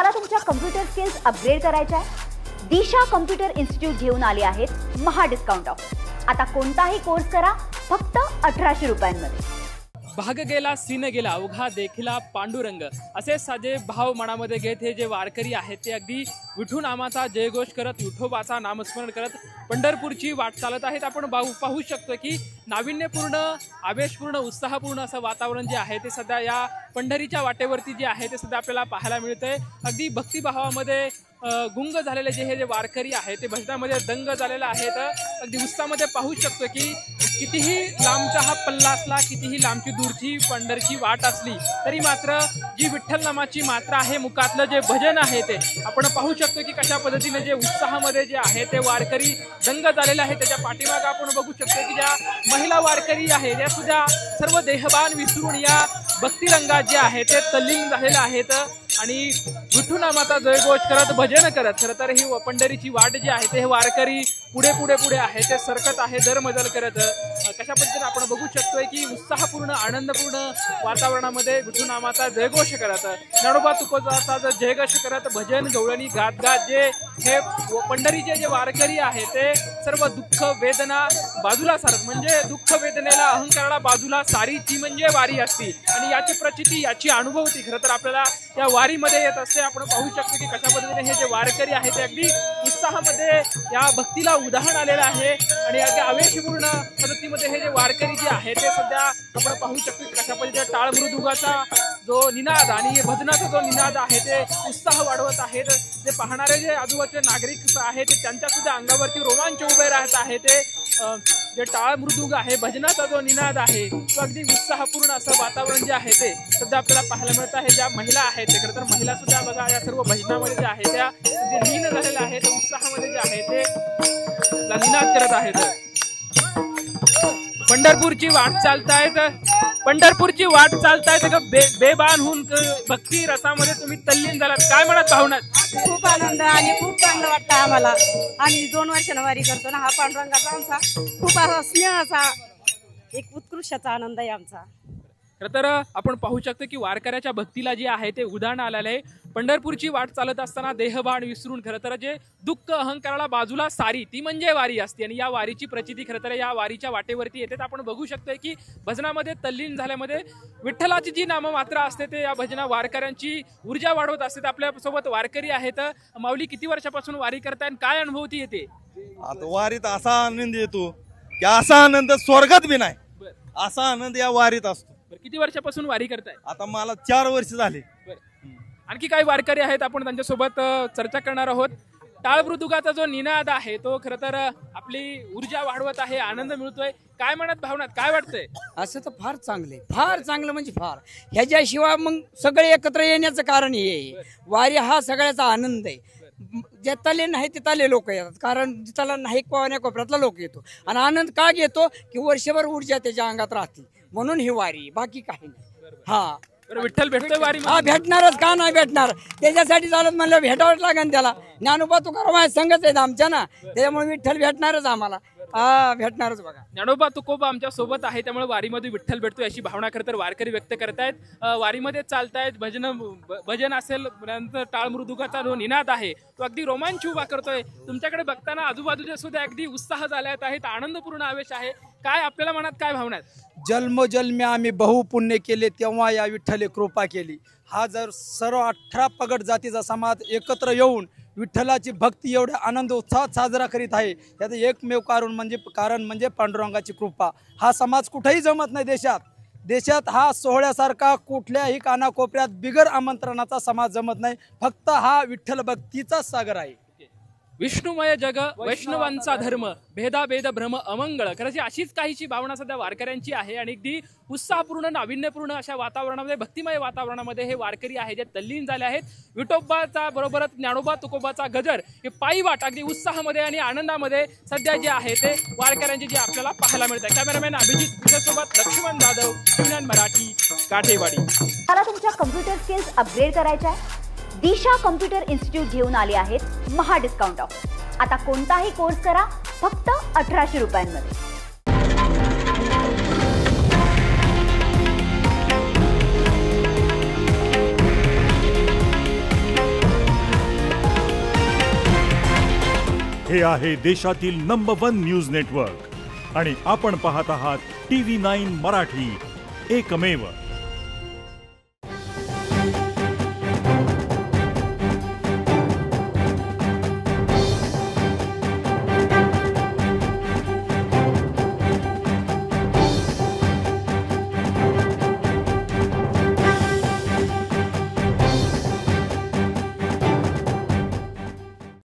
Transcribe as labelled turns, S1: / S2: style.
S1: मला तुमच्या computer skills upgrade करायच्या आहे? दिशा कम्प्युटर इन्स्टिट्यूट घेऊन आले आहेत महा डिस्काउंट ऑफर। आता कोणताही कोर्स करा फक्त 1800 रुपयांमध्ये।
S2: भाग गेला सीन गेला अवघा देखिला पांडुरंग असे साजे भाव मनामध्ये घेत हे जे वारकरी आहेत ते अगदी विठू नामाचा जयघोष करत विठोबाचा नामस्मरण करत पंढरपूरची वाट चालत आहेत। आपण पाहू शकतो की नाविन्यपूर्ण आवेशपूर्ण उत्साहपूर्ण असं वातावरण जे आहे ते सध्या या पंढरीच्या वाटेवरती जे आहे ते सध्या आपल्याला पाहायला मिळतंय। अगदी भक्तिभावामध्ये गुंग झालेले जे हे जे वारकरी आहेत ते भजनामध्ये दंग झालेले आहेत। अगदी उत्साहामध्ये पाहू शकतो की कितीही लांबचा हा पल्ला असला कितीही लांबची दूरची पंढरची वाट असली तरी मात्र जी विठ्ठल नामाची मात्रा आहे मुखातलं जे भजन आहे ते आपण पाहू शकतो की कशा पद्धतीने जे उत्साहामध्ये जे आहे ते वारकरी दंग झालेले आहे। त्याच्या पाठीमागे आपण बघू शकतो की ज्या महिला वारकरी आहेत त्या सुद्धा सर्व देहभान विसरून या भक्तिरंगात जे आहे ते तल्लीन झालेले आहेत आणि विठू नामाचा जयघोष करत भजन करत खरं तर ही पंढरीची वाट जी आहे ते हे वारकरी पुढे पुढे पुढे आहे ते सरकत आहे दरमजल करत। कशा पद्धतीने आपण बघू शकतोय की उत्साहपूर्ण आनंदपूर्ण वातावरणामध्ये विठू नामाचा जयघोष करत ज्ञानोबा तुकोबाचा जयघोष करत भजन गवळणी गात गात जे हे पंढरीचे जे वारकरी आहे ते सर्व दुःख वेदना बाजूला सारत म्हणजे दुःख वेदनेला अहंकाराला बाजूला सारी ती म्हणजे वारी असती आणि याची प्रचिती याची अनुभवती खरं तर आपल्याला या वारीमध्ये येत असते। आपण पाहू शकतो की कशा पद्धतीने हे जे वारकरी आहे ते अगदी उत्साहामध्ये या भक्तीला उदाहरण आलेलं आहे आणि अगदी आवेशपूर्ण पद्धतीमध्ये हे जे वारकरी जे आहे ते सध्या आपण पाहू शकतो की कशा पद्धतीने टाळ मृदुंगाचा जो निनाद आणि भजनाचा जो निनाद आहे ते उत्साह वाढवत आहेत। जे पाहणारे जे आजूबाजूचे नागरिक आहेत ते त्यांच्या सुद्धा अंगावरती रोमांच उभे राहत आहे। ते जे टाळ मृदुंग आहे भजनाचा जो निनाद आहे तो अगदी उत्साहपूर्ण असं वातावरण जे आहे ते सध्या आपल्याला पाहायला मिळत आहे। ज्या महिला आहेत ते खरं तर महिला सुद्धा बघा या सर्व भजनामध्ये जे आहे त्या जे लीन झालेल्या आहेत उत्साहामध्ये जे आहे ते निनाद करत आहेत। पंढरपूरची वाट चालतायत पंढरपूरची वाट चालतायत बेबान होऊन भक्ती रसामध्ये तुम्ही तल्लीन झालात काय म्हणत भावनात?
S3: खूप आनंद आणि खूप चांगलं वाटतं आम्हाला आणि 2 वर्षांना वारी करतो ना हा पांडुरंगाचा आमचा खूप असा स्नेहाचा एक उत्कृष्टाचा आनंद आहे आमचा।
S2: खरं तर आपण पाहू शकतो की वारकऱ्याच्या भक्तीला जे आहे ते उदाहरण आलेलं आहे। पंढरपूरची वाट चालत असताना देहभान विसरून खरं तर जे दुःख अहंकाराला बाजूला सारी ती म्हणजे वारी असते आणि या वारीची प्रचिती खरं तर या वारीच्या वाटेवरती येते। आपण बघू शकतोय की भजनामध्ये तल्लीन झाल्यामध्ये विठ्ठलाची जी नाममात्रा असते ते या भजना वारकऱ्यांची ऊर्जा वाढवत असते। आपल्या सोबत वारकरी आहेत। माऊली किती वर्षापासून वारी करताय आणि काय अनुभवती येते?
S4: आता वारीत असा आनंद येतो की असा आनंद स्वर्गात बी नाही असा आनंद या वारीत असतो।
S2: किती वर्षापासून वारी करताय?
S4: आता मला 4 वर्ष झाले।
S2: आणखी काही वारकरी आहेत आपण त्यांच्यासोबत चर्चा करणार आहोत। टाळ मृदुंगाचा जो निनाद आहे तो खरं तर आपली ऊर्जा वाढवत आहे आनंद मिळतोय काय म्हणत भावनात काय वाटतंय?
S5: असं तर फार चांगलं म्हणजे फार ह्याच्याशिवाय मग सगळे एकत्र येण्याचं कारण हे वारी हा सगळ्याचा आनंद आहे। जे तले नाही ते तले लोक येतात कारण जिथला नाही कोपऱ्यातला लोक येतो आणि आनंद का घेतो की वर्षभर ऊर्जा त्याच्या अंगात राहते म्हणून ही वारी बाकी काही नाही। हा
S2: विठ्ठल भेटतोय वारी?
S5: हा भेटणारच का नाही भेटणार त्याच्यासाठी चालत म्हणलं भेटावंच लागेल त्याला। ज्ञानोबा तुकाराम संगच आहेत आमच्या ना त्याच्यामुळे विठ्ठल भेटणारच आम्हाला भेटणारच बघा।
S2: ज्ञानोबा तुकोबा आमच्या सोबत आहे त्यामुळे वारीमध्ये विठ्ठल भेटतोय अशी भावना खरं तर वारकरी व्यक्त करतायत। वारीमध्ये चालतायत भजन असेल टाळ मृदुंगाचा जो निनाद आहे तो अगदी रोमांच उभा करतोय। तुमच्याकडे बघताना आजूबाजूचे सुद्धा अगदी उत्साह झाल्यात आहेत आनंदपूर्ण आवेश आहे काय आपल्याला मनात काय भावना?
S6: जन्मजन्मी आम्ही बहुपुण्य केले तेव्हा या विठ्ठले कृपा केली। हा जर सर्व 18 पगड जातीचा समाज एकत्र येऊन विठ्ठलाची भक्ती एवढ्या आनंद उत्साहात साजरा करीत आहे त्याचं एकमेव कारण म्हणजे पांडुरंगाची कृपा। हा समाज कुठेही जमत नाही देशात हा सोहळ्यासारखा कुठल्याही कानाकोपऱ्यात बिगर आमंत्रणाचा समाज जमत नाही फक्त हा विठ्ठल भक्तीचा सागर आहे।
S2: विष्णुमय जग वैष्णवांचा धर्म भेदाभेद भ्रम अमंगळ खरंच अशीच काहीशी भावना सध्या वारकऱ्यांची आहे आणि अगदी उत्साहपूर्ण नाविन्यपूर्ण अशा वातावरणामध्ये भक्तिमय वातावरणामध्ये हे वारकरी आहे जे तल्लीन झाले आहेत। विठोबाचा बरोबरच ज्ञानोबा तुकोबाचा गजर हे पायी वाट अगदी उत्साहामध्ये आणि आनंदामध्ये सध्या जे आहे ते वारकऱ्यांचे जे आपल्याला पाहायला मिळत आहे। कॅमेरामॅन अभिजित सोबत लक्ष्मण जाधव विज्ञान मराठी काठेवाडी।
S1: मला तुमच्या कम्प्युटर स्किल्स अपग्रेड करायच्या आहे? दिशा कम्प्युटर इन्स्टिट्यूट घेऊन आले आहेत महा डिस्काउंट ऑफर। आता कोणताही कोर्स करा फक्त 1800 रुपयांमध्ये।
S7: हे आहे देशातील नंबर 1 न्यूज नेटवर्क आणि आपण पाहत आहात TV9 मराठी, एकमेव.